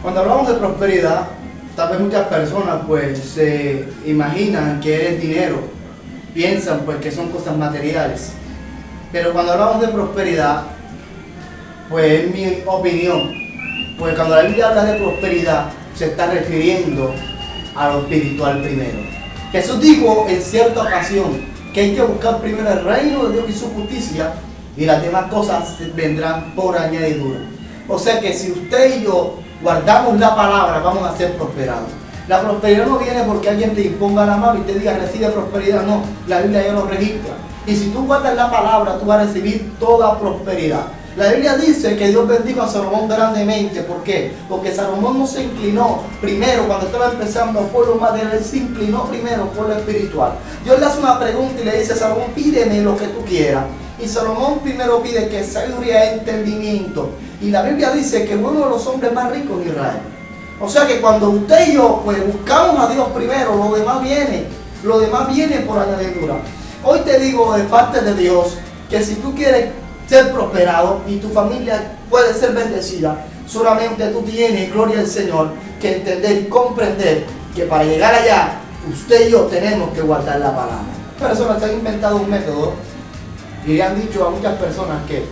Cuando hablamos de prosperidad, tal vez muchas personas pues se imaginan que es dinero, piensan pues que son cosas materiales. Pero cuando hablamos de prosperidad, pues en mi opinión, pues cuando la Biblia habla de prosperidad, se está refiriendo a lo espiritual primero. Jesús dijo en cierta ocasión que hay que buscar primero el reino de Dios y su justicia, y las demás cosas vendrán por añadidura. O sea que si usted y yo guardamos la palabra, vamos a ser prosperados. La prosperidad no viene porque alguien te imponga la mano y te diga recibe prosperidad, no, la Biblia ya lo registra. Y si tú guardas la palabra, tú vas a recibir toda prosperidad. La Biblia dice que Dios bendijo a Salomón grandemente. ¿Por qué? Porque Salomón no se inclinó primero cuando estaba empezando por lo material, él se inclinó primero por lo espiritual. Dios le hace una pregunta y le dice: Salomón, pídeme lo que tú quieras. Y Salomón primero pide que sabiduría e entendimiento. Y la Biblia dice que es uno de los hombres más ricos de Israel. O sea que cuando usted y yo pues buscamos a Dios primero, lo demás viene por añadidura. Hoy te digo de parte de Dios que si tú quieres ser prosperado y tu familia puede ser bendecida, solamente tú tienes, gloria al Señor, que entender y comprender que para llegar allá, usted y yo tenemos que guardar la palabra. Personas que han inventado un método y le han dicho a muchas personas que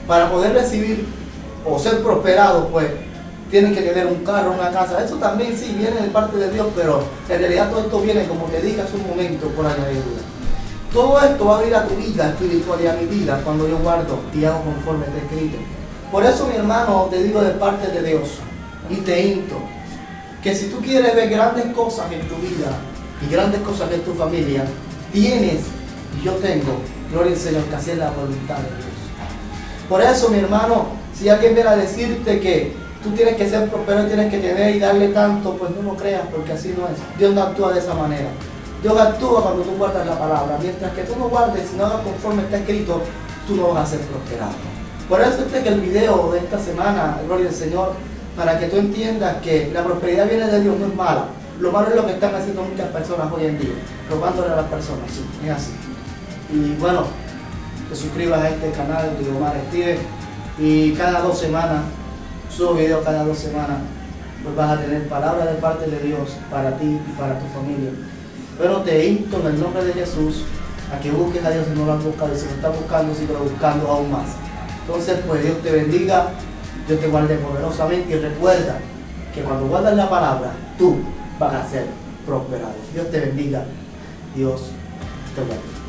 para poder recibir o ser prosperado, pues tienen que tener un carro, una casa. Eso también sí viene de parte de Dios, pero en realidad todo esto viene, como te dije hace un momento, por añadidura. Todo esto va a ir a tu vida espiritual y a mi vida cuando yo guardo y hago conforme está escrito. Por eso, mi hermano, te digo de parte de Dios y te insto que si tú quieres ver grandes cosas en tu vida y grandes cosas en tu familia, tienes, y yo tengo, gloria al Señor, que hacer la voluntad de Dios. Por eso, mi hermano, si alguien viene a decirte que tú tienes que ser próspero, tienes que tener y darle tanto, pues no lo creas, porque así no es. Dios no actúa de esa manera. Dios actúa cuando tú guardas la palabra. Mientras que tú no guardes y no hagas conforme está escrito, tú no vas a ser prosperado. Por eso que el video de esta semana, gloria al Señor, para que tú entiendas que la prosperidad viene de Dios, no es mala. Lo malo es lo que están haciendo muchas personas hoy en día, robándole a las personas, sí, es así. Y bueno, te suscribas a este canal de Omar Steve y cada 2 semanas, subo video cada 2 semanas, pues vas a tener palabra de parte de Dios para ti y para tu familia. Pero te insto en el nombre de Jesús a que busques a Dios si no lo has buscado, y si lo estás buscando, sigue buscando aún más. Entonces, pues Dios te bendiga, Dios te guarde poderosamente y recuerda que cuando guardas la palabra, tú vas a ser prosperado. Dios te bendiga, Dios te guarde.